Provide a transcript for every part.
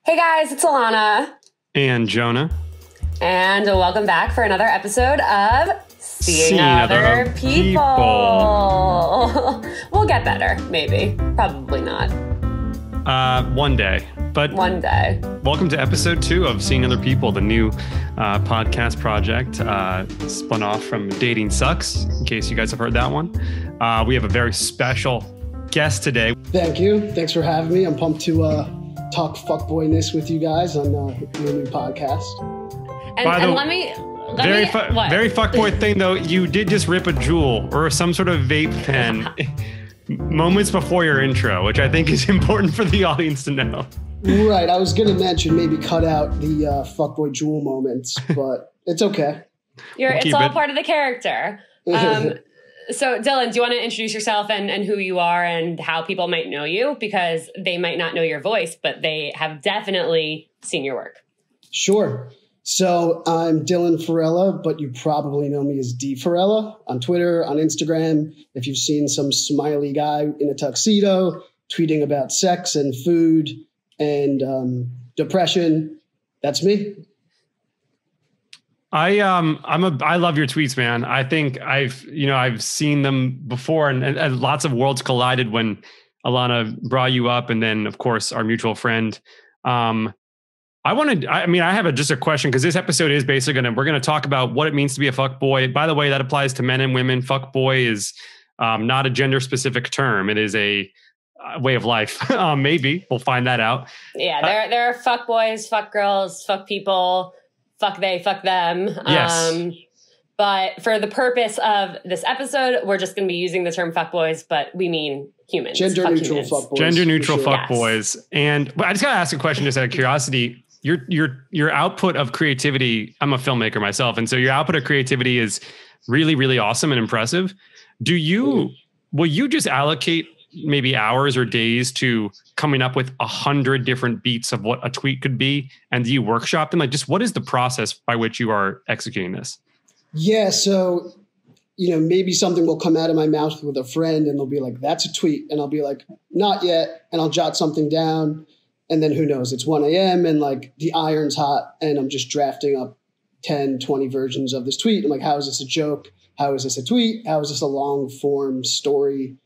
Hey guys, it's Alana. And Jonah. And welcome back for another episode of Seeing Other People. We'll get better, maybe. Probably not. One day. But one day. Welcome to episode 2 of Seeing Other People, the new podcast project spun off from Dating Sucks, in case you guys have heard that one. We have a very special guest today. Thank you. Thanks for having me. I'm pumped to talk fuckboyness with you guys on your new podcast. And let me very fuckboy thing though. You did just rip a Juul or some sort of vape pen moments before your intro, which I think is important for the audience to know. Right. I was going to mention maybe cut out the fuckboy Juul moments, but it's okay. It's all part of the character. So, Dylan, do you want to introduce yourself and who you are and how people might know you? Because they might not know your voice, but they have definitely seen your work. Sure. So I'm Dylan Farella, but you probably know me as D Farella on Twitter, on Instagram. If you've seen some smiley guy in a tuxedo tweeting about sex and food and depression, that's me. I love your tweets, man. I think I've seen them before and lots of worlds collided when Alana brought you up, and then of course our mutual friend. I have just a question, because this episode is basically we're gonna talk about what it means to be a fuckboy. By the way, that applies to men and women. Fuckboy is not a gender specific term. It is a way of life. Maybe we'll find that out. Yeah, there are fuckboys, fuck girls, fuck people. Fuck they, fuck them. Yes. But for the purpose of this episode, we're just going to be using the term fuckboys, but we mean humans. Gender neutral fuckboys. Gender neutral fuckboys. Yes. And I just got to ask a question just out of curiosity. Your output of creativity, I'm a filmmaker myself, and so your output of creativity is really, really awesome and impressive. Will you just allocate maybe hours or days to coming up with 100 different beats of what a tweet could be, and do you workshop them? Like, just what is the process by which you are executing this? Yeah, so maybe something will come out of my mouth with a friend and they'll be like, that's a tweet, and I'll be like, not yet, and I'll jot something down, and then who knows, it's 1 a.m. and like the iron's hot and I'm just drafting up 10, 20 versions of this tweet. I'm like, how is this a joke? How is this a tweet? How is this a long form story?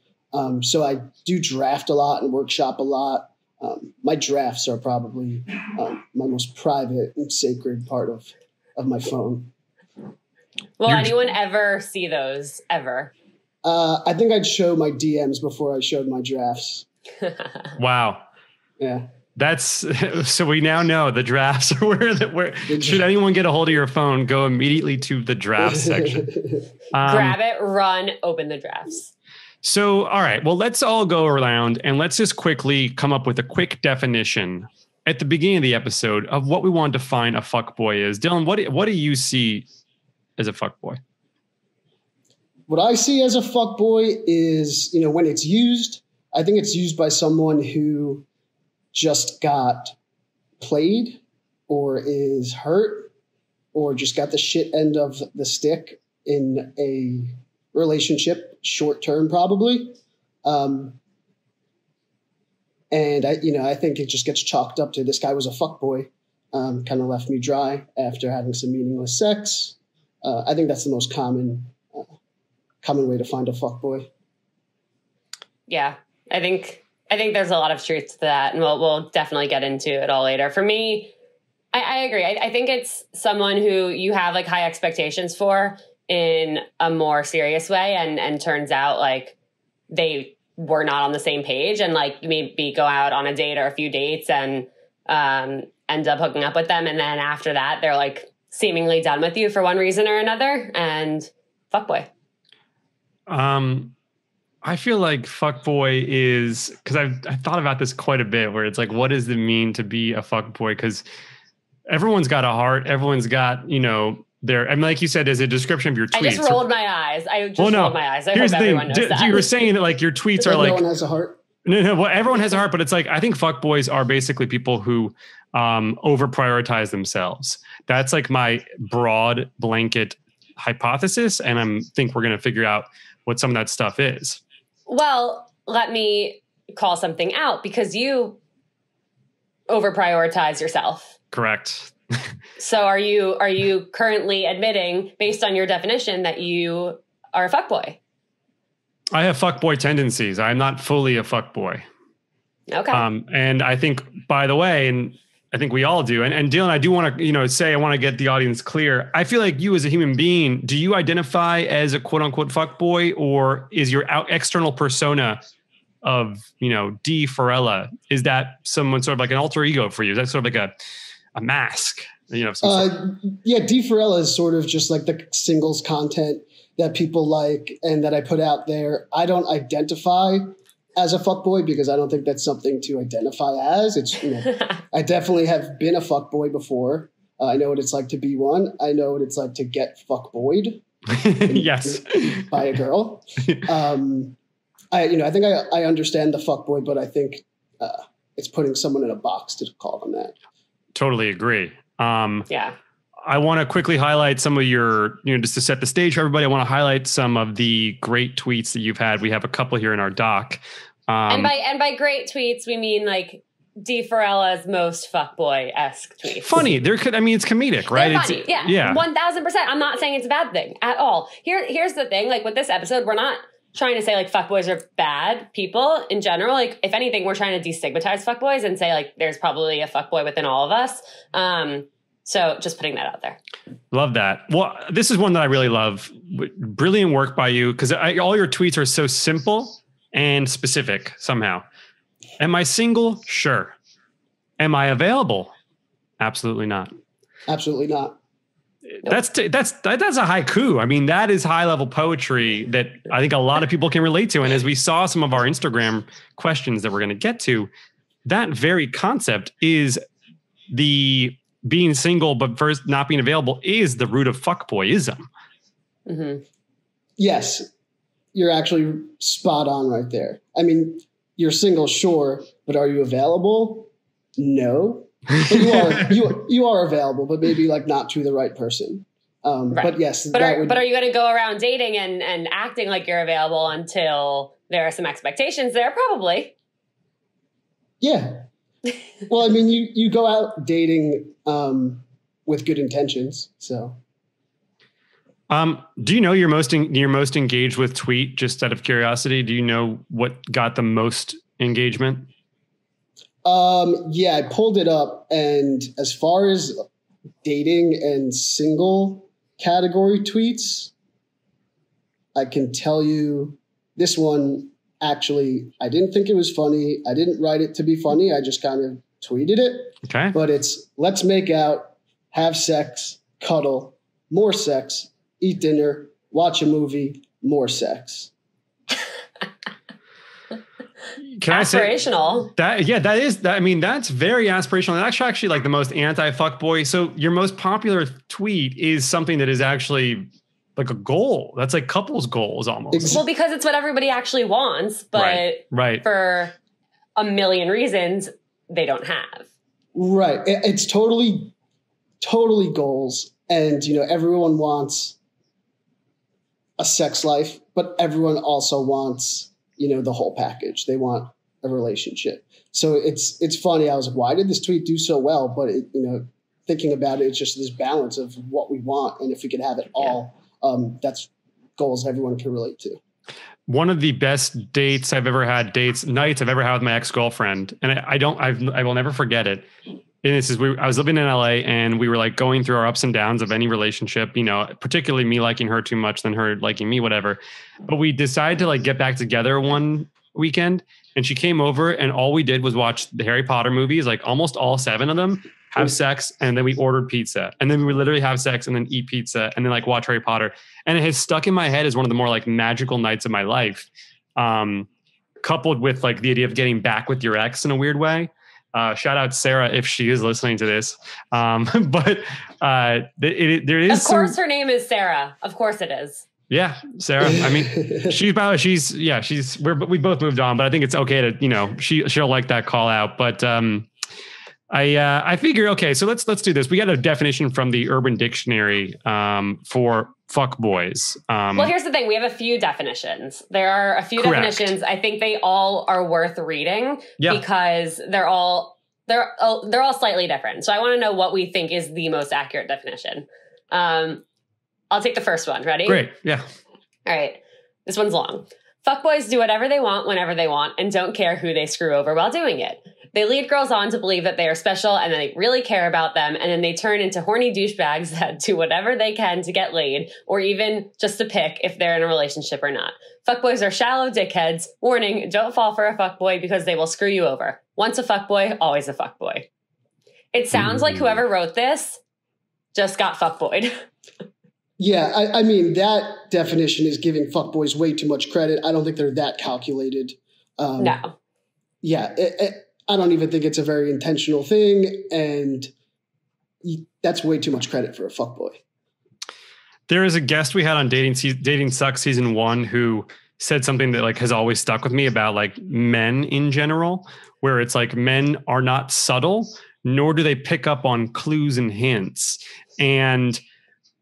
So I do draft a lot and workshop a lot. My drafts are probably my most private and sacred part of my phone. Will anyone ever see those, ever? I think I'd show my DMs before I showed my drafts. Wow. Yeah. So we now know the drafts are where should anyone get a hold of your phone, go immediately to the draft section. Grab it, run, open the drafts. So, all right, well, let's all go around and let's just quickly come up with a quick definition at the beginning of the episode of what we want to define a fuckboy is. Dylan, what do you see as a fuckboy? What I see as a fuckboy is, when it's used, I think it's used by someone who just got played or is hurt or just got the shit end of the stick in a relationship, short term probably. And I think it just gets chalked up to this guy was a fuckboy, kind of left me dry after having some meaningless sex. I think that's the most common way to find a fuckboy. Yeah, I think there's a lot of truth to that, and we'll definitely get into it all later. For me, I agree. I think it's someone who you have like high expectations for in a more serious way, and turns out like they were not on the same page, and like maybe go out on a date or a few dates and end up hooking up with them, and then after that they're like seemingly done with you for one reason or another, and fuckboy. I feel like fuckboy is, because I've thought about this quite a bit, where it's like, what does it mean to be a fuckboy? Because everyone's got a heart, everyone's got like you said, as a description of your tweets. I just rolled my eyes. Rolled my eyes. I hope everyone knows that. You were saying that like your tweets are like... Everyone has a heart. No, well, everyone has a heart, but it's like, I think fuckboys are basically people who over prioritize themselves. That's like my broad blanket hypothesis. And I think we're going to figure out what some of that stuff is. Well, let me call something out, because you over prioritize yourself. Correct. So are you currently admitting, based on your definition, that you are a fuckboy? I have fuckboy tendencies. I'm not fully a fuckboy. Okay. And I think, by the way, and I think we all do. And Dylan, I do want to, say, I want to get the audience clear. I feel like you as a human being, do you identify as a quote unquote fuckboy, or is your external persona of, D Farella, is that someone sort of like an alter ego for you? Is that sort of like a mask? Yeah, D Farella is sort of just like the singles content that people like and that I put out there. I don't identify as a fuckboy because I don't think that's something to identify as. It's, I definitely have been a fuckboy before. I know what it's like to be one. I know what it's like to get fuckboyed. Yes. By a girl. I think I understand the fuckboy, but I think it's putting someone in a box to call them that. Totally agree. Yeah. I want to quickly highlight some of your, just to set the stage for everybody. I want to highlight some of the great tweets that you've had. We have a couple here in our doc. And by great tweets, we mean like D Farella's most fuckboy-esque tweets. Funny. It's comedic, right? They're funny. Yeah. 1000%. I'm not saying it's a bad thing at all. Here's the thing. Like with this episode, we're not trying to say like fuckboys are bad people in general. Like if anything, we're trying to destigmatize fuckboys and say like there's probably a fuckboy within all of us. So just putting that out there. Love that. Well, this is one that I really love. Brilliant work by you, because all your tweets are so simple and specific somehow. Am I single? Sure. Am I available? Absolutely not. Absolutely not. That's a haiku. I mean, that is high level poetry that I think a lot of people can relate to. And as we saw some of our Instagram questions that we're going to get to, that very concept is the being single, but first not being available is the root of fuckboyism. Mm-hmm. Yes, you're actually spot on right there. I mean, you're single, sure, but are you available? No. But you are available, but maybe like not to the right person. Right. But yes, but are you going to go around dating and acting like you're available until there are some expectations there? Probably. Yeah. Well, I mean, you go out dating with good intentions. So, do you know you're most engaged with tweet? Just out of curiosity, do you know what got the most engagement? Yeah, I pulled it up, and as far as dating and single category tweets, I can tell you this one. Actually, I didn't think it was funny. I didn't write it to be funny. I just kind of tweeted it. Okay. But it's let's make out, have sex, cuddle, more sex, eat dinner, watch a movie, more sex. Can aspirational. I say that is that. I mean, that's very aspirational. And that's actually like the most anti-fuckboy. So your most popular tweet is something that is actually like a goal. That's like couples goals almost. Well, because it's what everybody actually wants, but right. For a million reasons they don't have. Right. It's totally goals. And, everyone wants a sex life, but everyone also wants, the whole package. They want a relationship. So it's funny. I was like, why did this tweet do so well? But, thinking about it, it's just this balance of what we want. And if we could have it all, that's goals everyone can relate to. One of the best nights I've ever had with my ex-girlfriend. And I will never forget it. And this is, I was living in LA and we were like going through our ups and downs of any relationship, particularly me liking her too much than her liking me, whatever. But we decided to like get back together one weekend and she came over and all we did was watch the Harry Potter movies, like almost all 7 of them, have sex. And then we ordered pizza and then we would literally have sex and then eat pizza and then like watch Harry Potter. And it has stuck in my head as one of the more like magical nights of my life. Coupled with like the idea of getting back with your ex in a weird way. Shout out Sarah if she is listening to this. But there is. Of course, her name is Sarah. Of course, it is. Yeah, Sarah. I mean, we both moved on, but I think it's okay to she'll like that call out. But I figure okay, so let's do this. We got a definition from the Urban Dictionary for fuck boys. Well, here's the thing. We have a few definitions. There are a few definitions. I think they all are worth reading because they're all they're all slightly different. So I want to know what we think is the most accurate definition. I'll take the first one. Ready? Great. Yeah. All right. This one's long. Fuckboys do whatever they want whenever they want and don't care who they screw over while doing it. They lead girls on to believe that they are special and that they really care about them, and then they turn into horny douchebags that do whatever they can to get laid, or even just to pick if they're in a relationship or not. Fuckboys are shallow dickheads. Warning, don't fall for a fuckboy because they will screw you over. Once a fuckboy, always a fuckboy. It sounds like whoever wrote this just got fuckboyed. Yeah, I mean, that definition is giving fuckboys way too much credit. I don't think they're that calculated. No. Yeah, I don't even think it's a very intentional thing, and that's way too much credit for a fuckboy. There is a guest we had on Dating Sucks season 1 who said something that like has always stuck with me about like men in general, where it's like men are not subtle, nor do they pick up on clues and hints. And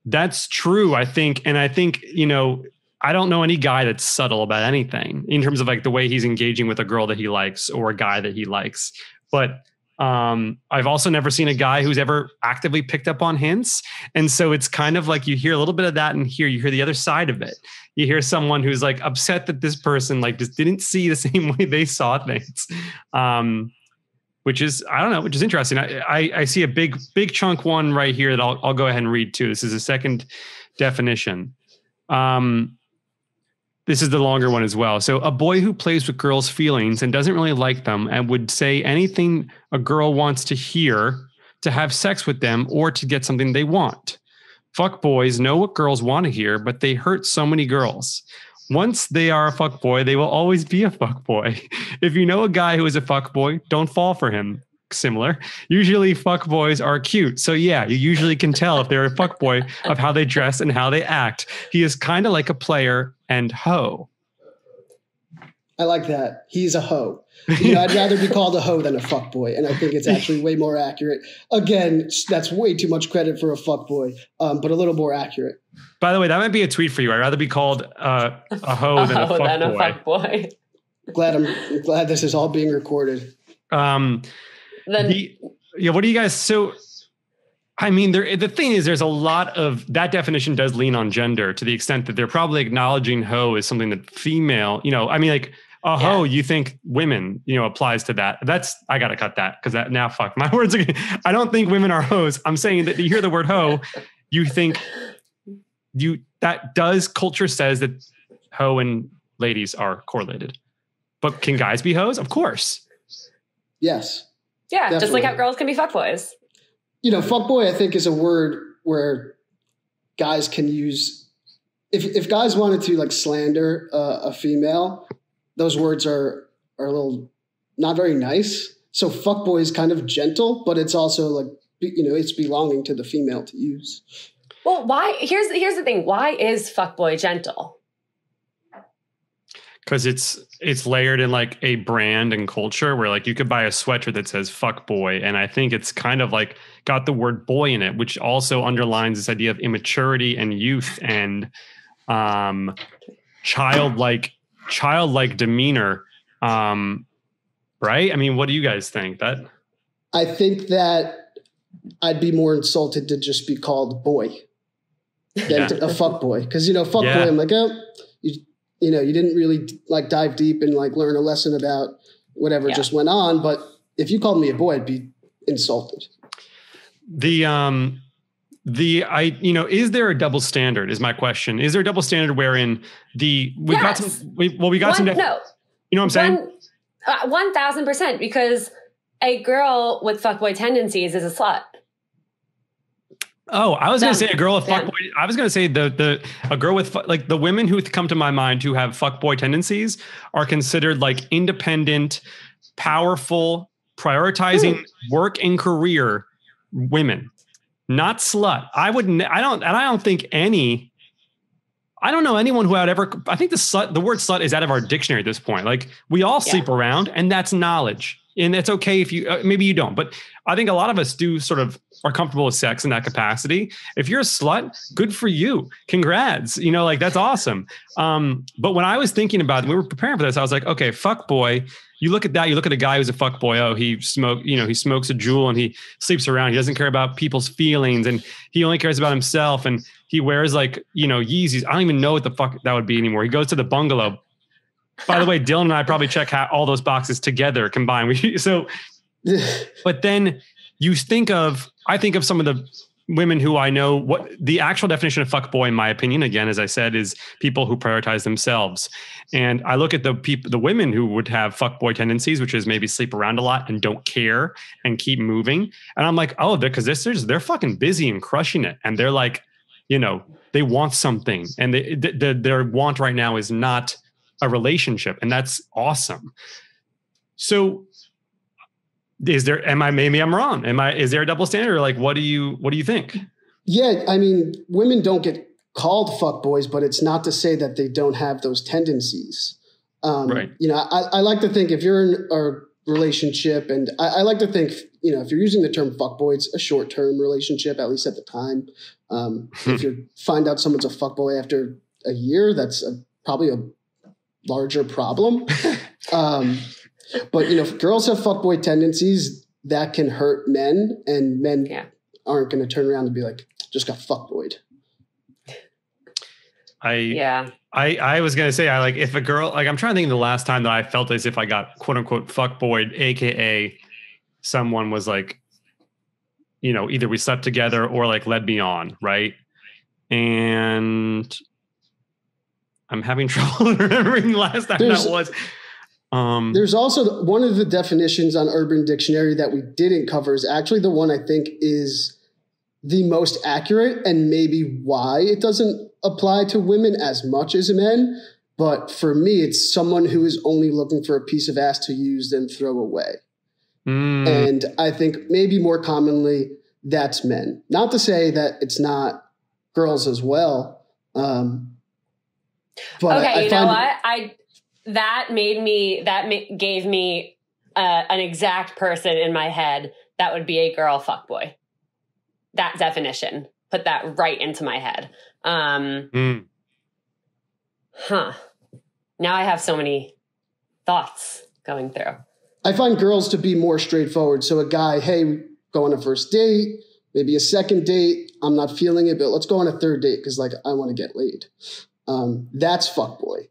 that's true, I think. And I think, you know, I don't know any guy that's subtle about anything in terms of like the way he's engaging with a girl that he likes or a guy that he likes. But I've also never seen a guy who's ever actively picked up on hints. And so it's kind of like you hear a little bit of that and here you hear the other side of it. You hear someone who's like upset that this person like just didn't see the same way they saw things. Which is, I don't know, which is interesting. I see a big chunk one right here that I'll go ahead and read too. This is a second definition. This is the longer one as well. So a boy who plays with girls' feelings and doesn't really like them and would say anything a girl wants to hear to have sex with them or to get something they want. Fuck boys know what girls want to hear, but they hurt so many girls. Once they are a fuckboy, they will always be a fuckboy. If you know a guy who is a fuckboy, don't fall for him. Similar. Usually fuckboys are cute. So yeah, you usually can tell if they're a fuckboy of how they dress and how they act. He is kind of like a player and hoe. I like that. He's a hoe. You know, I'd rather be called a hoe than a fuckboy, and I think it's actually way more accurate. Again, that's way too much credit for a fuckboy, but a little more accurate. By the way, that might be a tweet for you. I'd rather be called a hoe than a fuckboy. I'm glad this is all being recorded. What do you guys? So, I mean, the thing is, there's a lot of that definition does lean on gender to the extent that they're probably acknowledging hoe as something that female, you know, I mean, like a hoe, you think women, you know, applies to that. I got to cut that because that now, fuck my words again. I don't think women are hoes. I'm saying that you hear the word hoe, you think that does culture says that hoe and ladies are correlated, but can guys be hoes? Of course. Yes. Yeah. Definitely. Just like how girls can be fuckboys. You know, fuckboy, I think, is a word where guys can use. If guys wanted to like slander a female, those words are a little not very nice. So fuckboy is kind of gentle, but it's also like, you know, it's belonging to the female to use. Well, why? Here's the thing. Why is fuckboy gentle? Because it's layered in like a brand and culture where like you could buy a sweatshirt that says fuck boy. And I think it's kind of like got the word boy in it, which also underlines this idea of immaturity and youth and childlike demeanor. Right? I mean, what do you guys think? I think that I'd be more insulted to just be called boy than a fuck boy. Because, you know, fuck boy, I'm like, oh, you know, you didn't really like dive deep and like learn a lesson about whatever just went on. But if you called me a boy, I'd be insulted. Is there a double standard is my question. Is there a double standard wherein we got some, no, you know what I'm saying? 1000%, because a girl with fuckboy tendencies is a slut. Oh, I was going to say a girl with fuckboy. I was going to say a girl with like the women who come to my mind who have fuckboy tendencies are considered like independent, powerful, prioritizing work and career women, not slut. I don't know anyone who I would ever. I think the word slut is out of our dictionary at this point. Like we all sleep around, and that's knowledge. And it's okay if you, maybe you don't, but I think a lot of us do sort of are comfortable with sex in that capacity. If you're a slut, good for you. Congrats. You know, like that's awesome. But when I was thinking about it, we were preparing for this, I was like, okay, fuck boy. you look at that, you look at a guy who's a fuckboy. Oh, he smokes a jewel and he sleeps around. He doesn't care about people's feelings and he only cares about himself. And he wears Yeezys. I don't even know what the fuck that would be anymore. He goes to the bungalow. By the way, Dylan and I probably check all those boxes together combined. But then I think of some of the women who I know. What the actual definition of fuckboy, in my opinion, again, as I said, is people who prioritize themselves. And I look at the women who would have fuckboy tendencies, which is maybe sleep around a lot and don't care and keep moving. And I'm like, oh, because they're fucking busy and crushing it. And they're like, they want something. And their want right now is not a relationship. And that's awesome. So maybe I'm wrong. Is there a double standard? Or like, what do you think? Yeah. I mean, women don't get called fuckboys, but it's not to say that they don't have those tendencies. Right. I like to think if you're in a relationship, and I like to think, if you're using the term fuckboy, it's a short-term relationship, at least at the time. If you find out someone's a fuckboy after a year, that's probably a larger problem. But if girls have fuckboy tendencies, that can hurt men, and men aren't going to turn around and be like, just got fuckboyed. I was going to say, if a girl, I'm trying to think of the last time that I felt as if I got quote unquote fuckboyed, AKA someone was like, either we slept together or like led me on. Right. And I'm having trouble remembering the last time that was. There's also one of the definitions on Urban Dictionary that we didn't cover is actually the one I think is the most accurate, and maybe why it doesn't apply to women as much as men. But for me, it's someone who is only looking for a piece of ass to use then throw away. And I think maybe more commonly that's men. Not to say that it's not girls as well. But okay, that gave me an exact person in my head that would be a girl fuckboy. That definition, put that right into my head. Now I have so many thoughts going through. I find girls to be more straightforward. So a guy, hey, go on a first date, maybe a second date. I'm not feeling it, but let's go on a third date because I want to get laid. That's fuckboy.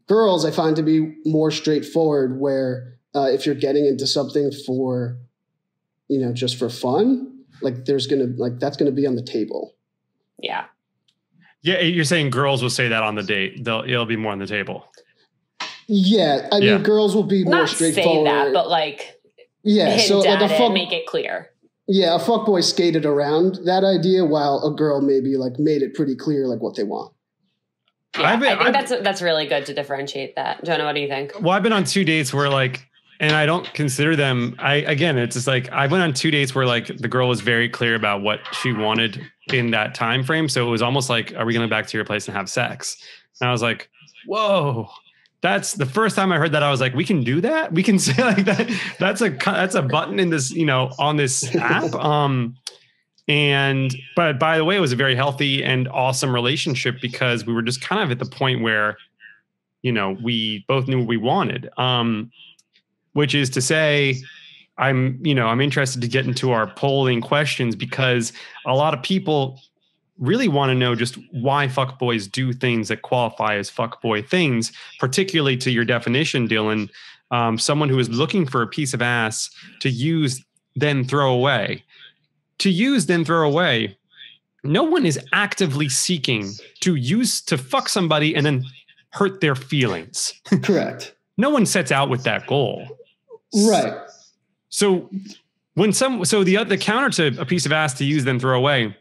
Girls, I find to be more straightforward, where if you're getting into something for, just for fun, that's gonna be on the table. Yeah. Yeah, you're saying girls will say that on the date. It'll be more on the table. Yeah, I mean, girls will be more straightforward. Not say that, but hint at it, make it clear. Yeah, a fuckboy skated around that idea, while a girl maybe made it pretty clear what they want. Yeah, I think that's really good to differentiate that. Jonah, what do you think? Well, I've been on 2 dates where and I don't consider them, it's just I went on 2 dates where the girl was very clear about what she wanted in that time frame. So it was almost like, are we going to go back to your place and have sex? And I was like, whoa, that's the first time I heard that. I was like, we can do that. We can say that. That's a button in this, on this app. But by the way, it was a very healthy and awesome relationship because we were just kind of at the point where, we both knew what we wanted. Which is to say, I'm interested to get into our polling questions because a lot of people really want to know just why fuckboys do things that qualify as fuckboy things, particularly to your definition, Dylan, someone who is looking for a piece of ass to use, then throw away. To use, then throw away. No one is actively seeking to fuck somebody and then hurt their feelings. Correct. No one sets out with that goal. Right. So the counter to a piece of ass to use then throw away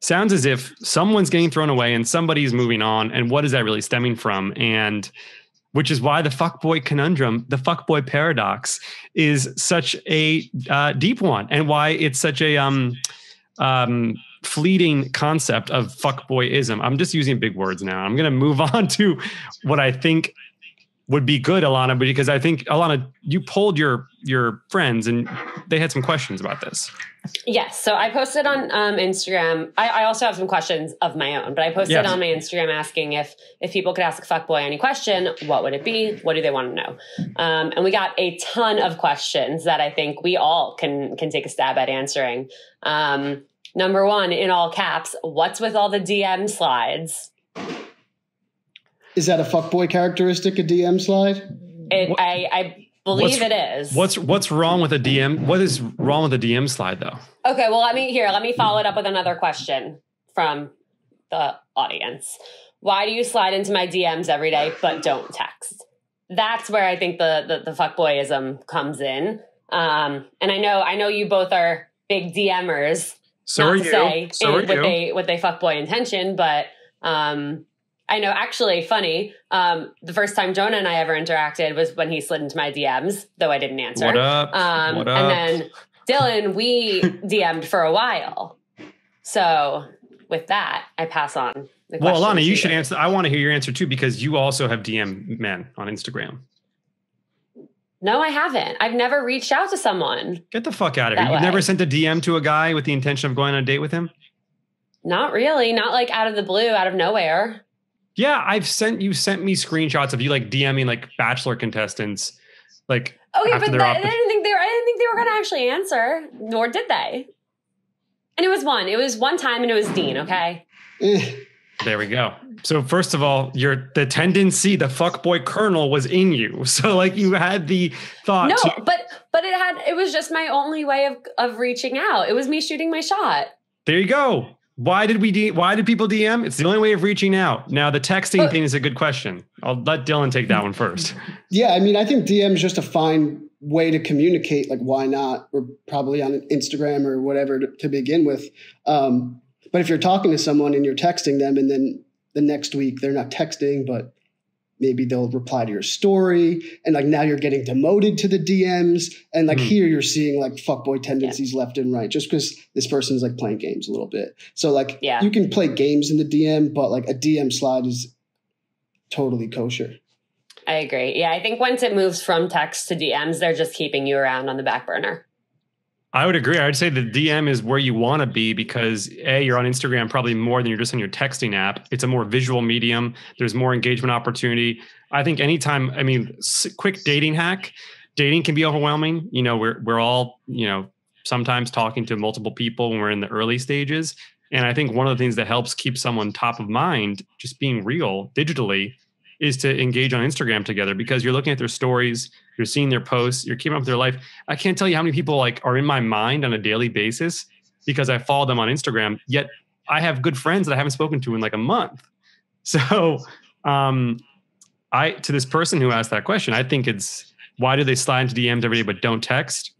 sounds as if someone's getting thrown away and somebody's moving on. And what is that really stemming from? And which is why the fuckboy conundrum, the fuckboy paradox, is such a deep one, and why it's such a fleeting concept of fuckboyism. I'm just using big words now. I'm going to move on to what I think would be good, Alana, because I think, Alana, you polled your friends and they had some questions about this. Yes. So I posted on Instagram. I also have some questions of my own, but I posted on my Instagram asking if people could ask a fuckboy any question, what would it be? What do they want to know? And we got a ton of questions that I think we all can take a stab at answering. Number one, in all caps, what's with all the DM slides? Is that a fuckboy characteristic, a DM slide? I believe it is. What's wrong with a DM? What is wrong with a DM slide, though? Okay, well, let me follow it up with another question from the audience. Why do you slide into my DMs every day but don't text? That's where I think the fuckboyism comes in. And I know you both are big DMers. So are you. With a fuckboy intention, but I know, actually, funny, the first time Jonah and I ever interacted was when he slid into my DMs, though I didn't answer. What up? And then Dylan, we DM'd for a while. So with that, I pass on the question. Well, Alana, you should answer. I want to hear your answer, too, because you also have DM men on Instagram. No, I haven't. I've never reached out to someone. Get the fuck out of here. You've never sent a DM to a guy with the intention of going on a date with him? Not really. Not like out of the blue, out of nowhere. Yeah, you sent me screenshots of you like DMing like Bachelor contestants. Like, okay, but I didn't think they were going to actually answer, nor did they. And it was one time, and it was Dean. Okay. There we go. So first of all, the tendency, the fuckboy kernel was in you. So like you had the thought. No, but it was just my only way of reaching out. It was me shooting my shot. There you go. Why did people DM? It's the only way of reaching out. Now, the texting thing is a good question. I'll let Dylan take that one first. Yeah, I mean, I think DM is just a fine way to communicate. Like, why not? Or probably on Instagram or whatever to begin with. But if you're talking to someone and you're texting them and then the next week they're not texting, but maybe they'll reply to your story, and like now you're getting demoted to the DMs, and like here you're seeing like fuckboy tendencies left and right, just because this person's like playing games a little bit. So like you can play games in the DM, but like a DM slide is totally kosher. I agree. Yeah, I think once it moves from text to DMs, they're just keeping you around on the back burner. I would agree. I would say the DM is where you want to be because you're on Instagram probably more than you're just on your texting app. It's a more visual medium. There's more engagement opportunity. I think anytime, quick dating hack, dating can be overwhelming. You know, we're all, sometimes talking to multiple people when we're in the early stages. And I think one of the things that helps keep someone top of mind, just being real digitally, is to engage on Instagram together because you're looking at their stories, you're seeing their posts, you're keeping up with their life. I can't tell you how many people like are in my mind on a daily basis because I follow them on Instagram, yet I have good friends that I haven't spoken to in like a month. So to this person who asked that question, I think it's, why do they slide into DMs every day but don't text?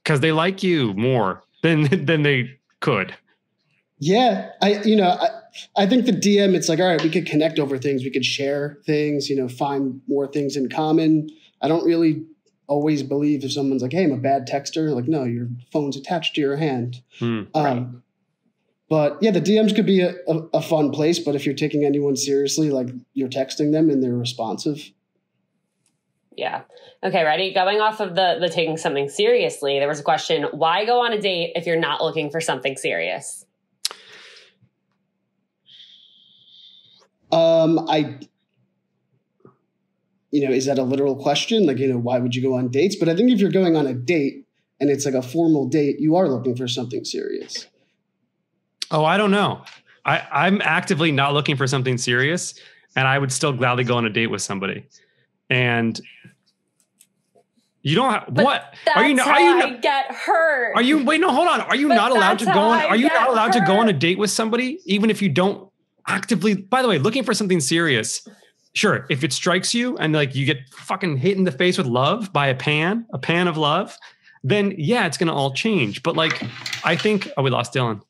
Because they like you more than they could. Yeah. I think the DM, it's like, all right, we could connect over things. We could share things, find more things in common. I don't really always believe if someone's like, hey, I'm a bad texter. Like, no, your phone's attached to your hand. Right. But yeah, the DMs could be a fun place. But if you're taking anyone seriously, like you're texting them and they're responsive. Yeah. Okay, ready? Going off of the taking something seriously, there was a question, why go on a date if you're not looking for something serious? Is that a literal question? Like, why would you go on dates? But I think if you're going on a date and it's like a formal date, you are looking for something serious. Oh, I don't know. I'm actively not looking for something serious, and I would still gladly go on a date with somebody. And you don't have, what? Are you not? I get hurt. Are you, wait, no, hold on. Are you not allowed to go on? Are you not allowed to go on a date with somebody, even if you don't actively, by the way, looking for something serious? Sure, if it strikes you and like you get fucking hit in the face with love by a pan of love, then yeah, it's gonna all change. But like, I think, we lost Dylan.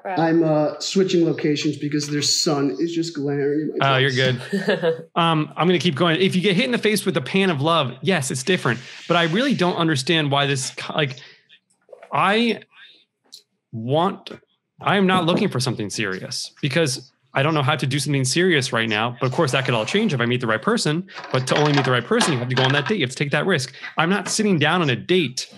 I'm switching locations because their sun is just glaring in my face. Oh, you're good. I'm gonna keep going. If you get hit in the face with a pan of love, yes, it's different. But I really don't understand why this, like, I am not looking for something serious because I don't know how to do something serious right now. But of course, that could all change if I meet the right person. But to only meet the right person, you have to go on that date. You have to take that risk. I'm not sitting down on a date.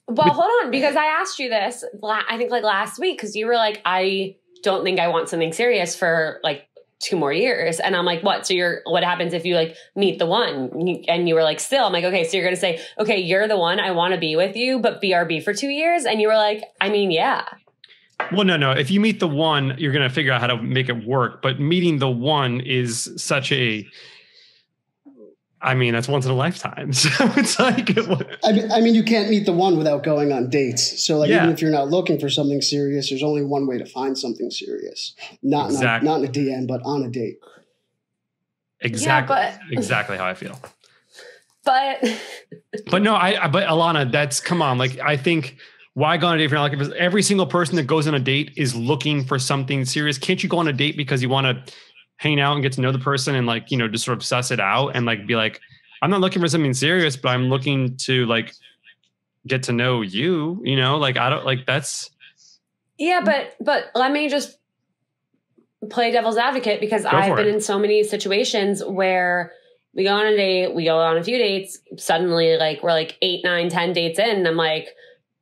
Well, hold on, because I asked you this, I think like last week, because you were like, I don't think I want something serious for like 2 more years. And I'm like, what? So what happens if you like meet the one? And you were like, still, I'm like, okay, so you're going to say, okay, you're the one, I want to be with you, but BRB for 2 years. And you were like, I mean, yeah. Well, no. If you meet the one, you're going to figure out how to make it work. But meeting the one is such that's once in a lifetime. So it's like, I mean, you can't meet the one without going on dates. So like, even if you're not looking for something serious, there's only one way to find something serious. Not in a DM, but on a date. Exactly. Yeah, exactly how I feel. But no, but Alana, come on. Like, I think, why go on a date if you're not looking for, every single person that goes on a date is looking for something serious. Can't you go on a date because you want to hang out and get to know the person and like, just sort of suss it out and like, be like, I'm not looking for something serious, but I'm looking to like get to know you, like, I don't like that's. Yeah. But let me just play devil's advocate, because I've been in so many situations where we go on a date, we go on a few dates, suddenly like we're like 8, 9, 10 dates in. And I'm like,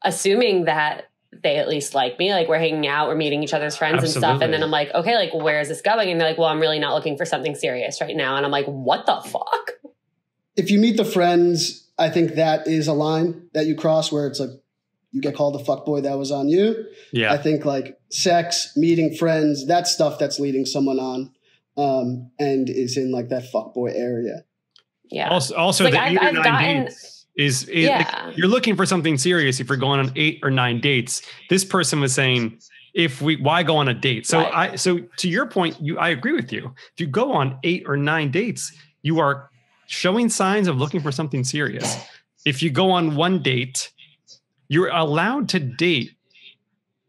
assuming that they at least like me, like we're hanging out, we're meeting each other's friends and stuff. And then I'm like, okay, like, well, where is this going? And they're like, well, I'm really not looking for something serious right now. And I'm like, what the fuck? If you meet the friends, I think that is a line that you cross where it's like, you get called a fuckboy, that was on you. Yeah. I think like sex, meeting friends, that's stuff that's leading someone on, and is in like that fuckboy area. Yeah. Also like the I've 8 or 9 gotten, dates is like, you're looking for something serious if you're going on 8 or 9 dates. This person was saying, why go on a date? So right. So to your point, I agree with you. If you go on 8 or 9 dates, you are showing signs of looking for something serious. If you go on one date, you're allowed to date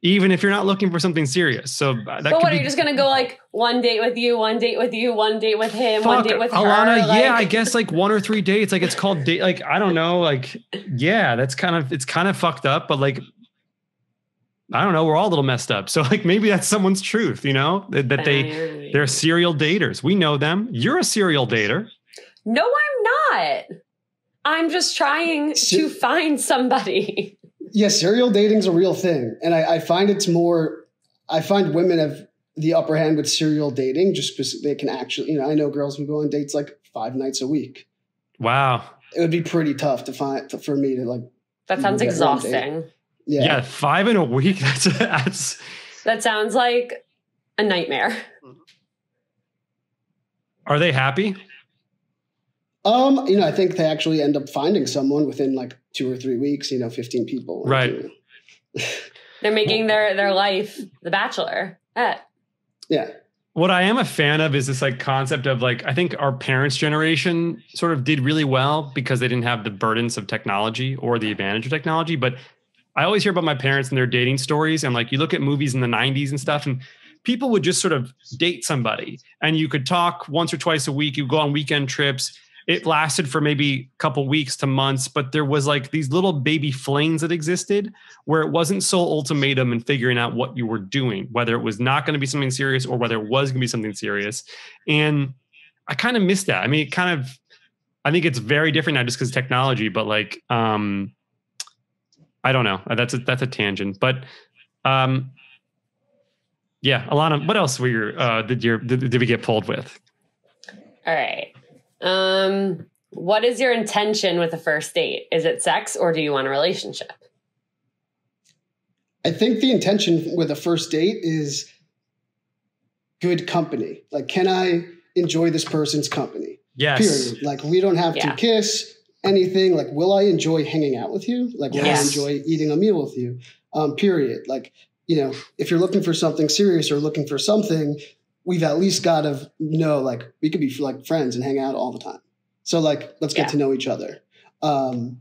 even if you're not looking for something serious. So that but what, are you just going to go like 1 date with you, 1 date with you, 1 date with him, 1 date with Alana, her? Like... Yeah, I guess like 1 or 3 dates. Like it's called date. Like, I don't know. Like, yeah, it's kind of fucked up, but like, I don't know. We're all a little messed up. So like, maybe that's someone's truth, that they're serial daters. We know them. You're a serial dater. No, I'm not. I'm just trying to find somebody. Yeah, serial dating's a real thing. And I find I find women have the upper hand with serial dating just because they can actually, I know girls who go on dates like 5 nights a week. Wow. It would be pretty tough for me to like. That sounds exhausting. Yeah. 5 in a week. That sounds like a nightmare. Are they happy? I think they actually end up finding someone within like 2 or 3 weeks, 15 people. Right. They're making their life The Bachelor. Yeah. What I am a fan of is this like concept of like, I think our parents' generation sort of did really well because they didn't have the burdens of technology or the advantage of technology. But I always hear about my parents and their dating stories. And like, you look at movies in the 90s and stuff, and people would just sort of date somebody and you could talk once or twice a week. You go on weekend trips. It lasted for maybe a couple weeks to months, but there was like these little baby flings that existed where it wasn't so ultimatum and figuring out what you were doing, whether it was not going to be something serious or whether it was going to be something serious. And I kind of miss that. I mean, I think it's very different now just because of technology, but like, I don't know. That's a tangent, but, yeah. Alana, what else did we get pulled with? All right. What is your intention with a first date? Is it sex or do you want a relationship? I think the intention with a first date is good company. Like, can I enjoy this person's company? Yes. Period. Like, we don't have to kiss anything. Like, will I enjoy hanging out with you? Like, will I enjoy eating a meal with you? Period. Like, if you're looking for something serious or looking for something, we've at least got to know, like, we could be like friends and hang out all the time. So like, let's get to know each other. Going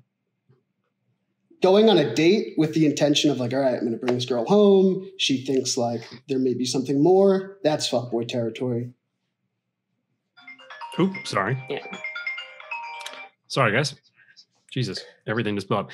on a date with the intention of like, all right, I'm going to bring this girl home. She thinks like there may be something more. That's fuckboy territory. Oop, sorry. Yeah. Sorry, guys. Jesus, everything just blew up.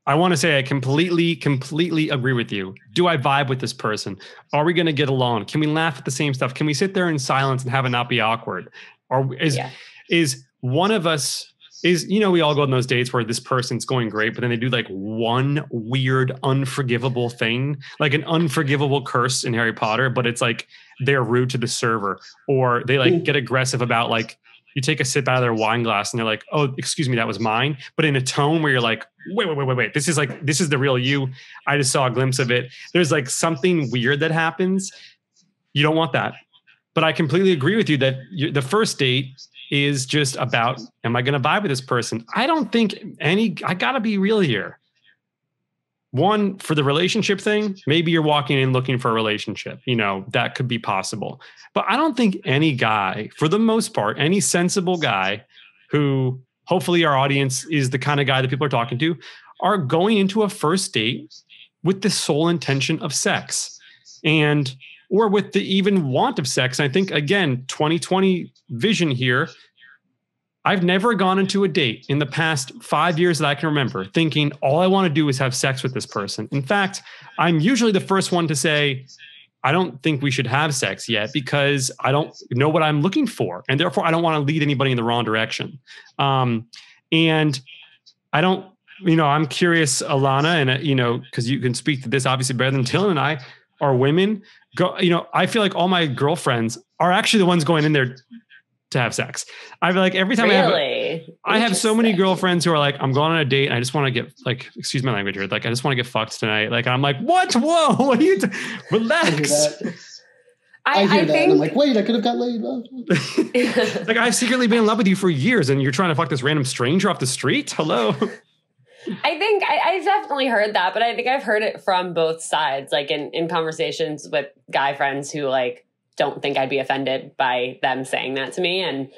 I want to say I completely agree with you. Do I vibe with this person? Are we going to get along? Can we laugh at the same stuff? Can we sit there in silence and have it not be awkward? Or is one of us we all go on those dates where this person's going great, but then they do like one weird, unforgivable thing, like an unforgivable curse in Harry Potter, but it's like they're rude to the server, or they like get aggressive about like, you take a sip out of their wine glass and they're like, oh, excuse me, that was mine. But in a tone where you're like, wait. This is the real you. I just saw a glimpse of it. There's like something weird that happens. You don't want that. But I completely agree with you that the first date is just about, am I going to vibe with this person? I don't think I got to be real here. One, for the relationship thing, maybe you're walking in looking for a relationship. That could be possible. But I don't think any guy, for the most part, any sensible guy who hopefully our audience is the kind of guy that people are talking to, are going into a first date with the sole intention of sex or with the even want of sex. And I think, again, 2020 vision here, I've never gone into a date in the past 5 years that I can remember thinking all I want to do is have sex with this person. In fact, I'm usually the first one to say, I don't think we should have sex yet because I don't know what I'm looking for. And therefore, I don't want to lead anybody in the wrong direction. And I don't, I'm curious, Alana, and, because you can speak to this obviously better than Dylan and I, are women. I feel like all my girlfriends are actually the ones going in there to have sex. I feel like every time I have so many girlfriends who are like, I'm going on a date and I just want to get like, excuse my language here. Like, I just want to get fucked tonight. Like, I'm like, what? Whoa, what are you relax. I hear that. And I'm like, wait, I could have got laid. Like, I've secretly been in love with you for years and you're trying to fuck this random stranger off the street. Hello. I think I've definitely heard that, but I think I've heard it from both sides, like in conversations with guy friends who like don't think I'd be offended by them saying that to me, and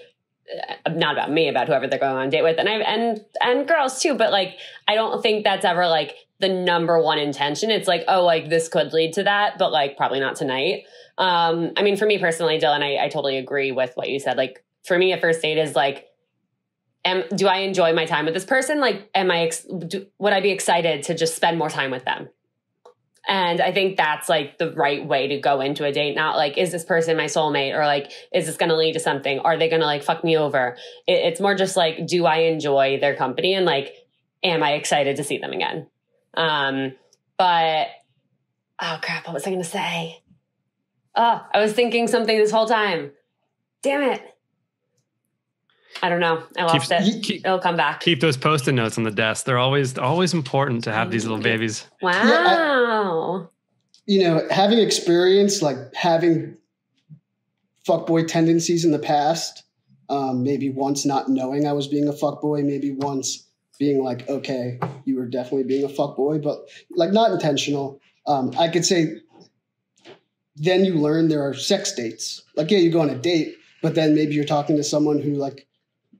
not about me, about whoever they're going on a date with, and girls too. But like, I don't think that's ever like the number one intention. It's like, oh, like this could lead to that, but like probably not tonight. I mean, for me personally, Dylan, I totally agree with what you said. Like for me, a first date is like, do I enjoy my time with this person? Like, would I be excited to just spend more time with them? And I think that's like the right way to go into a date. Not like, is this person my soulmate? Or like, is this going to lead to something? Are they going to like fuck me over? It's more just like, do I enjoy their company? And like, am I excited to see them again? But, oh crap, what was I going to say? Oh, I was thinking something this whole time. Damn it. I don't know. I lost it. It'll come back. Keep those Post-it notes on the desk. They're always important to have these little babies. Wow. Having experience, like having fuckboy tendencies in the past, maybe once not knowing I was being a fuckboy, maybe once being like, okay, you were definitely being a fuckboy, but like not intentional. I could say then you learn there are sex dates. Like, yeah, you go on a date, but then maybe you're talking to someone who like,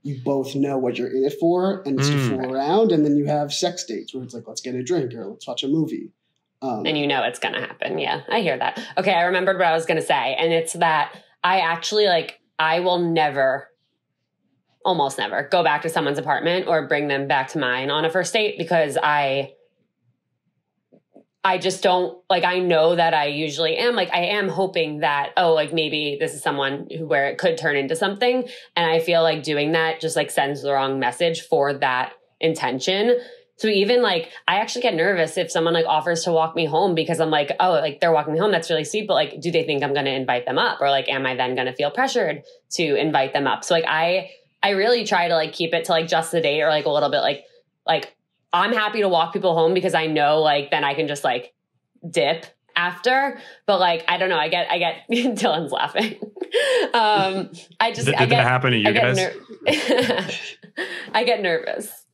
you both know what you're in it for, and it's to fool around, and then you have sex dates where it's like, let's get a drink or let's watch a movie. And it's going to happen. Yeah, I hear that. Okay, I remembered what I was going to say, and it's that I actually I will almost never go back to someone's apartment or bring them back to mine on a first date because I just don't, like, I know that I usually am, like, I am hoping that, oh, like, maybe this is someone where it could turn into something. And I feel like doing that just, like, sends the wrong message for that intention. So even, like, I actually get nervous if someone, like, offers to walk me home because I'm like, oh, like, they're walking me home. That's really sweet. But, like, do they think I'm going to invite them up? Or, like, am I then going to feel pressured to invite them up? So, like, I really try to, like, keep it to, like, just the date or, like, a little bit, like, I'm happy to walk people home because I know like then I can just like dip after. But like I don't know, I get Dylan's laughing. Did that happen to you guys? I get nervous.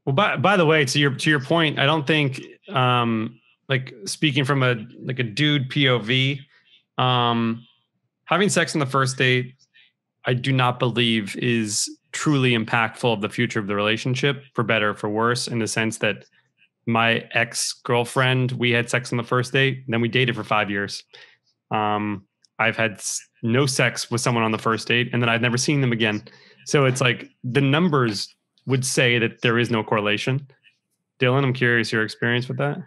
Well, by the way, to your point, I don't think like speaking from a dude POV, having sex on the first date, I do not believe is truly impactful of the future of the relationship, for better or for worse, in the sense that my ex-girlfriend, we had sex on the first date, and then we dated for 5 years. I've had no sex with someone on the first date, and then I've never seen them again. So it's like the numbers would say that there is no correlation. Dylan, I'm curious your experience with that.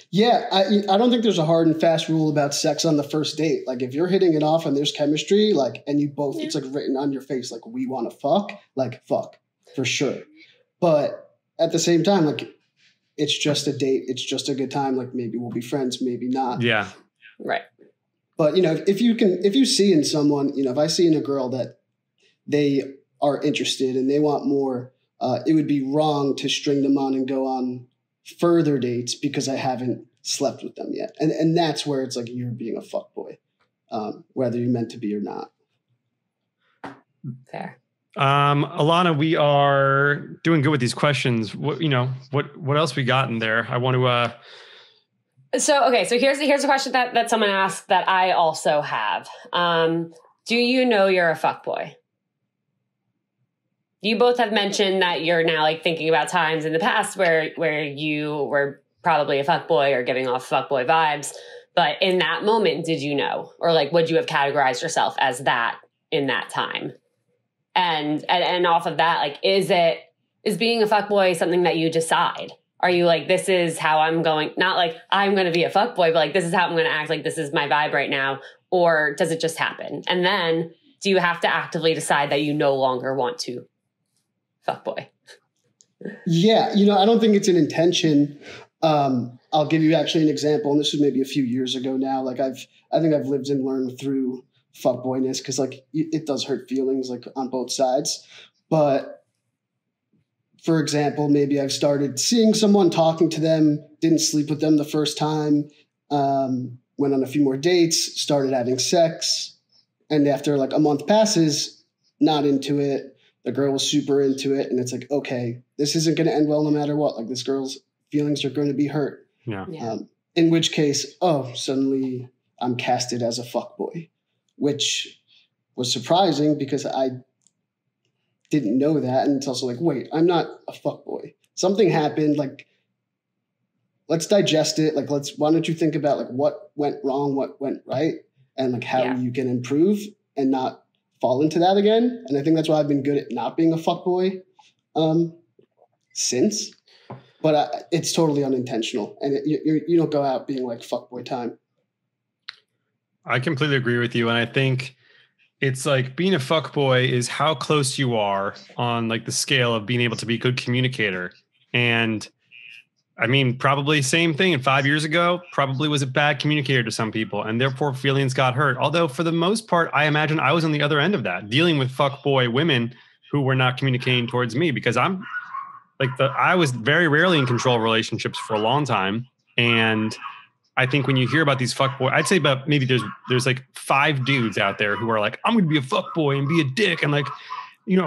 Yeah, I don't think there's a hard and fast rule about sex on the first date. Like if you're hitting it off and there's chemistry, like, and you both, it's like written on your face, like we want to fuck, like fuck for sure. But at the same time, like it's just a date. It's just a good time. Like maybe we'll be friends, maybe not. Yeah. Right. But, you know, if you see in someone, you know, if I see in a girl that they are interested and they want more, it would be wrong to string them on and go on further dates because I haven't slept with them yet. And that's where it's like you're being a fuckboy, whether you're meant to be or not. Fair. Alana, we are doing good with these questions. What else we got in there? I want to, So here's a question that someone asked that I also have. Do you know you're a fuckboy? You both have mentioned that you're now like thinking about times in the past where you were probably a fuckboy or giving off fuckboy vibes. But in that moment, did you know? Or like, would you have categorized yourself as that in that time? And off of that, like, is being a fuckboy something that you decide? Are you like, this is how I'm going, not like I'm going to be a fuckboy, but like, this is how I'm going to act, like, this is my vibe right now? Or does it just happen? And then do you have to actively decide that you no longer want to fuckboy? Yeah. You know, I don't think it's an intention. I'll give you actually an example. And this was maybe a few years ago now. Like I think I've lived and learned through fuckboyness because like it does hurt feelings like on both sides. But for example, maybe I've started seeing someone, talking to them, didn't sleep with them the first time, went on a few more dates, started having sex. And after like a month passes, not into it. The girl was super into it. And it's like, okay, this isn't going to end well no matter what. Like this girl's feelings are going to be hurt. Yeah. In which case, suddenly I'm casted as a fuckboy, which was surprising because I didn't know that. And it's also like, wait, I'm not a fuckboy. Something happened. Like, let's digest it. Like, why don't you think about like what went wrong, what went right, and like how you can improve and not fall into that again. And I think that's why I've been good at not being a fuckboy since. But it's totally unintentional. And you don't go out being like fuckboy time. I completely agree with you. And I think it's like being a fuckboy is how close you are on like the scale of being able to be a good communicator. And I mean, probably same thing. And 5 years ago, probably was a bad communicator to some people and therefore feelings got hurt. Although for the most part, I imagine I was on the other end of that, dealing with fuckboy women who were not communicating towards me because I was very rarely in control of relationships for a long time. And I think when you hear about these fuckboy, I'd say about maybe there's like 5 dudes out there who are like, I'm going to be a fuckboy and be a dick and like,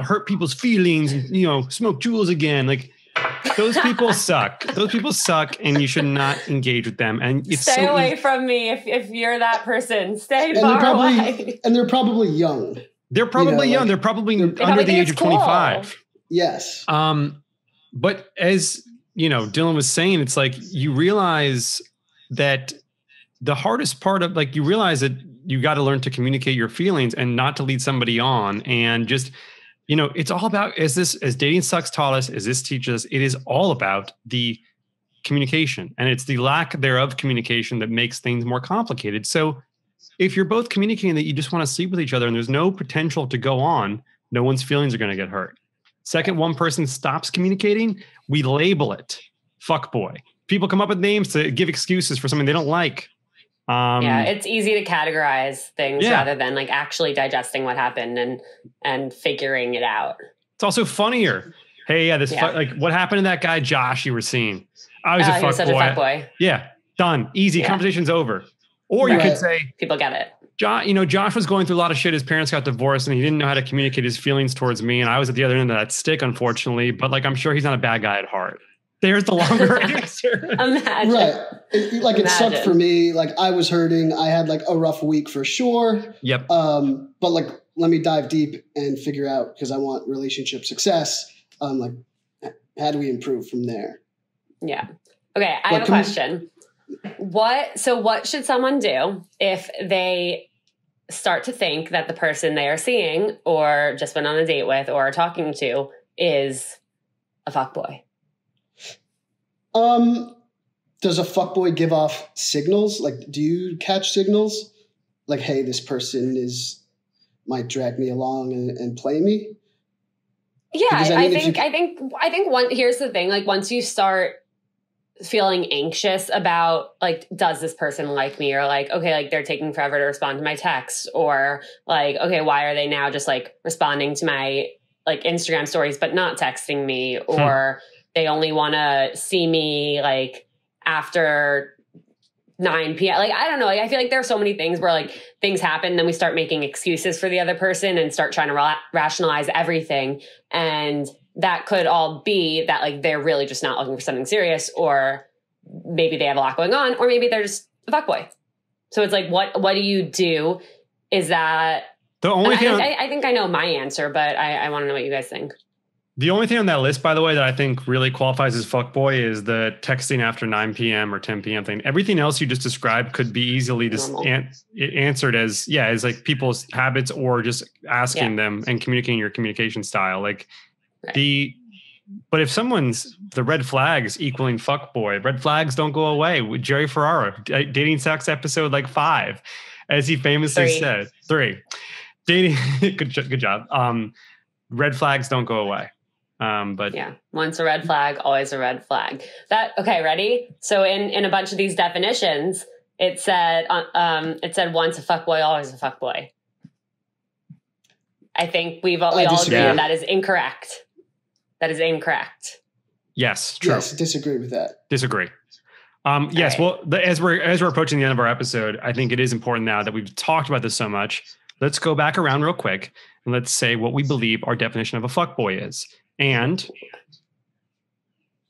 hurt people's feelings and, smoke jewels again. Like those people suck. Those people suck and you should not engage with them. And it's stay away from me if you're that person. Stay far away. And they're probably young. They're probably young. They're probably under the age of 25. Yes. But as Dylan was saying, it's like you realize that the hardest part of like you realize that you got to learn to communicate your feelings and not to lead somebody on. And just, it's all about as dating sucks taught us, as this teaches us, it is all about the communication. And it's the lack thereof communication that makes things more complicated. So if you're both communicating that you just want to sleep with each other and there's no potential to go on, no one's feelings are going to get hurt. Second, one person stops communicating, we label it fuckboy. People come up with names to give excuses for something they don't like. It's easy to categorize things rather than like actually digesting what happened and figuring it out. It's also funnier. Hey, like what happened to that guy Josh you were seeing? I was he was such a fuckboy. Yeah, done. Easy. Yeah. Conversation's over. Or you could say, people get it. Josh was going through a lot of shit. His parents got divorced and he didn't know how to communicate his feelings towards me. And I was at the other end of that stick, unfortunately. But like, I'm sure he's not a bad guy at heart. There's the longer answer. Imagine. Right. It sucked for me. Like I was hurting. I had like a rough week for sure. Yep. But like, let me dive deep and figure out, because I want relationship success. Like, how do we improve from there? Yeah. Okay. I have a question. What should someone do if they start to think that the person they are seeing or just went on a date with or are talking to is a fuckboy? Does a fuckboy give off signals? Like, do you catch signals? Like, hey, this person might drag me along and play me? Yeah, I think here's the thing. Like, once you start feeling anxious about, like, does this person like me? Or like, okay, like, they're taking forever to respond to my text. Or like, okay, why are they now just like responding to my like Instagram stories, but not texting me? Or they only want to see me like after 9 p.m. Like, I don't know. Like, I feel like there are so many things where like things happen, then we start making excuses for the other person and start trying to rationalize everything. And that could all be that like they're really just not looking for something serious, or maybe they have a lot going on, or maybe they're just a fuckboy. So it's like, what do you do? Is that the only thing? I think I know my answer, but I want to know what you guys think. The only thing on that list, by the way, that I think really qualifies as fuckboy is the texting after 9 p.m. or 10 p.m. thing. Everything else you just described could be easily just answered as like people's habits, or just asking them and communicating your communication style. Like but if someone's the red flags equaling fuckboy, red flags don't go away. With Jerry Ferrara, dating sex episode like 5, as he famously said, 3. Dating, good job. Red flags don't go away. But yeah, once a red flag, always a red flag. Okay, ready? So in a bunch of these definitions, it said once a fuckboy, always a fuckboy. I think we all agree that is incorrect. That is incorrect. Yes, true. Yes, disagree with that. Disagree. Yes, right. Well, as we're approaching the end of our episode, I think it is important now that we've talked about this so much. Let's go back around real quick and let's say what we believe our definition of a fuckboy is. And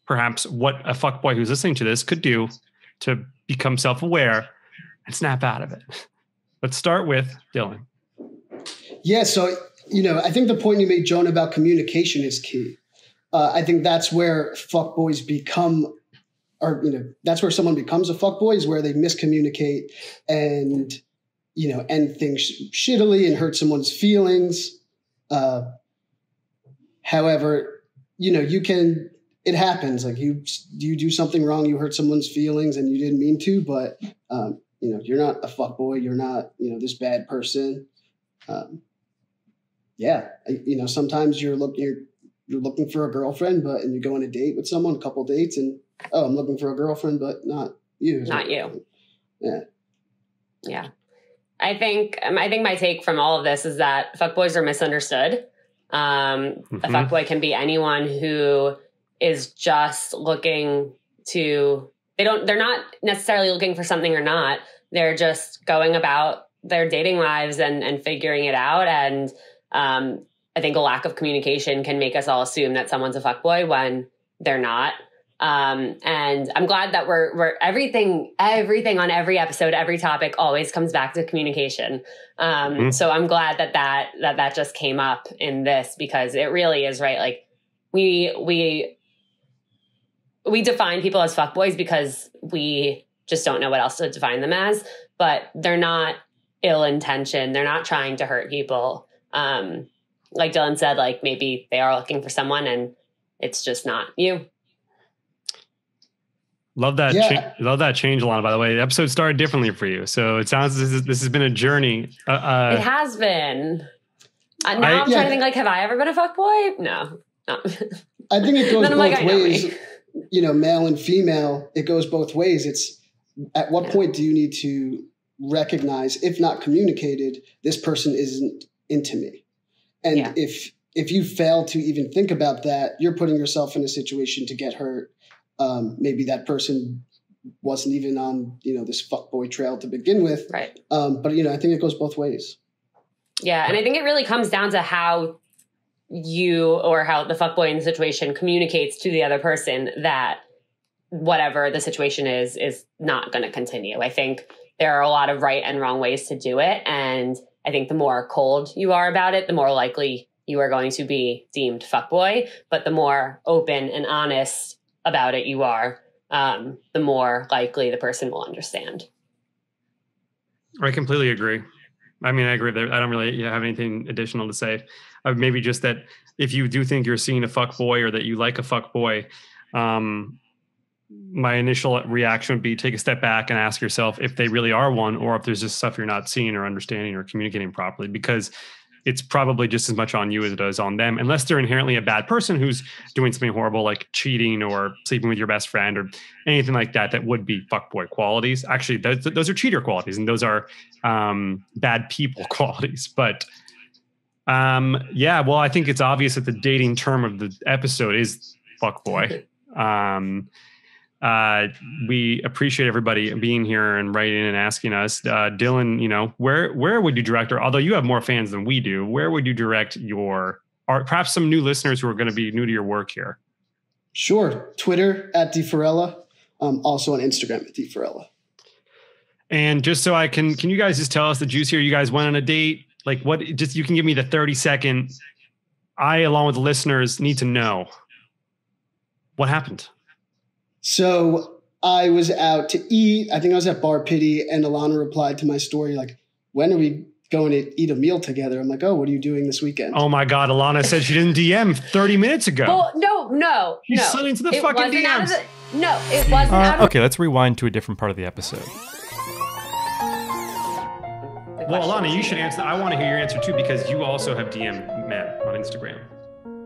perhaps what a fuckboy who's listening to this could do to become self-aware and snap out of it. Let's start with Dylan. Yeah, so, I think the point you made, Joan, about communication is key. I think that's where fuckboys become, or, that's where someone becomes a fuckboy, is where they miscommunicate and, end things shittily and hurt someone's feelings. However, it happens. Like you do something wrong, you hurt someone's feelings and you didn't mean to, but, you're not a fuckboy. You're not, this bad person. Sometimes you're looking for a girlfriend, and you go on a date with someone, a couple dates, and, I'm looking for a girlfriend, but not you. Not you. Yeah. Yeah. I think my take from all of this is that fuckboys are misunderstood. A fuckboy can be anyone who is just looking to, they're not necessarily looking for something or not. They're just going about their dating lives and figuring it out. And I think a lack of communication can make us all assume that someone's a fuckboy when they're not. And I'm glad that we're everything on every episode, every topic always comes back to communication. So I'm glad that just came up in this, because it really is right. Like we define people as fuckboys because we just don't know what else to define them as, but they're not ill-intentioned. They're not trying to hurt people. Like Dylan said, like maybe they are looking for someone and it's just not you. Love that. Love that change, Alana, by the way. The episode started differently for you. So it sounds this has been a journey. It has been. Now I'm trying to think, like, have I ever been a fuckboy? No. I think it goes both ways. Male and female, it goes both ways. It's at what point do you need to recognize, if not communicated, this person isn't into me? And if you fail to even think about that, you're putting yourself in a situation to get hurt. Maybe that person wasn't even on, this fuckboy trail to begin with. Right. But I think it goes both ways. Yeah. And I think it really comes down to how you or how the fuckboy in the situation communicates to the other person that whatever the situation is not going to continue. I think there are a lot of right and wrong ways to do it. And I think the more cold you are about it, the more likely you are going to be deemed fuckboy. But the more open and honest about it you are, the more likely the person will understand. I completely agree. I mean, I agree that I don't really have anything additional to say. Maybe just that if you do think you're seeing a fuckboy or that you like a fuckboy, my initial reaction would be take a step back and ask yourself if they really are one, or if there's just stuff you're not seeing or understanding or communicating properly, because it's probably just as much on you as it is on them, unless they're inherently a bad person who's doing something horrible, like cheating or sleeping with your best friend or anything like that. That would be fuckboy qualities. Actually, those are cheater qualities, and those are bad people qualities. But yeah, well, I think it's obvious that the dating term of the episode is fuckboy. We appreciate everybody being here and writing and asking us. Dylan, you know, where would you direct, or although you have more fans than we do, where would you direct your, or perhaps some new listeners who are going to be new to your work here? Sure. Twitter at @dfarella. Also on Instagram at @dfarella. And just so I can you guys just tell us the juice here? You guys went on a date? Like what, just, you can give me the 30-second, I, along with the listeners, need to know what happened. So I was out to eat. I think I was at Bar Pity, and Alana replied to my story like, when are we going to eat a meal together? I'm like, oh, what are you doing this weekend? Oh my God, Alana said she didn't DM 30 minutes ago. Well, no. She's slid into the fucking DMs. It wasn't. Okay, let's rewind to a different part of the episode. Well, Alana, you should answer. I want to hear your answer too, because you also have DM men on Instagram.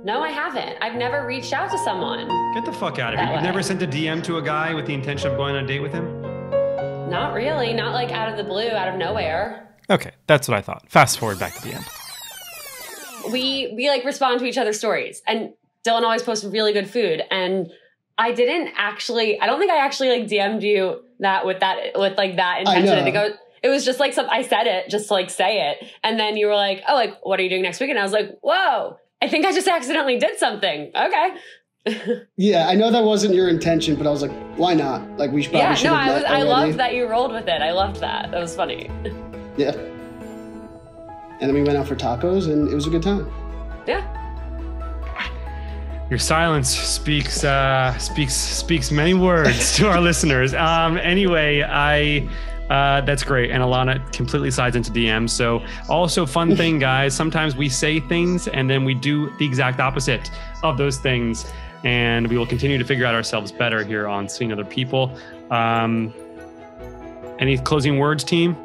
No, I haven't. I've never reached out to someone. Get the fuck out of here. You've never sent a DM to a guy with the intention of going on a date with him? Not really. Not like out of the blue, out of nowhere. Okay, that's what I thought. Fast forward back to the end. We like respond to each other's stories, and Dylan always posts really good food. And I don't think I actually like DM'd you with that intention. I think it was just like I said it just to like say it. And then you were like, oh, like, what are you doing next week? And I was like, whoa, I think I just accidentally did something. Okay. Yeah, I know that wasn't your intention, but I was like, why not? Like, we should probably should have met already. I loved that you rolled with it. I loved that. That was funny. Yeah. And then we went out for tacos, and it was a good time. Yeah. Your silence speaks many words to our listeners. Anyway, that's great. And Alana completely slides into DMs. So also fun thing, guys, sometimes we say things and then we do the exact opposite of those things. And we will continue to figure out ourselves better here on Seeing Other People. Any closing words, team?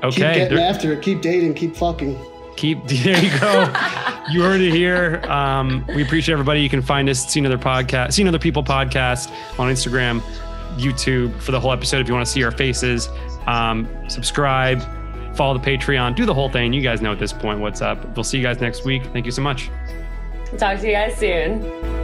Okay. Keep getting after it. Keep dating. Keep fucking. There you go. You heard it here. We appreciate everybody. You can find us Seeing Other People podcast on Instagram, YouTube for the whole episode if you want to see our faces. Subscribe, follow the Patreon, do the whole thing. You guys know at this point what's up. We'll see you guys next week. Thank you so much. Talk to you guys soon.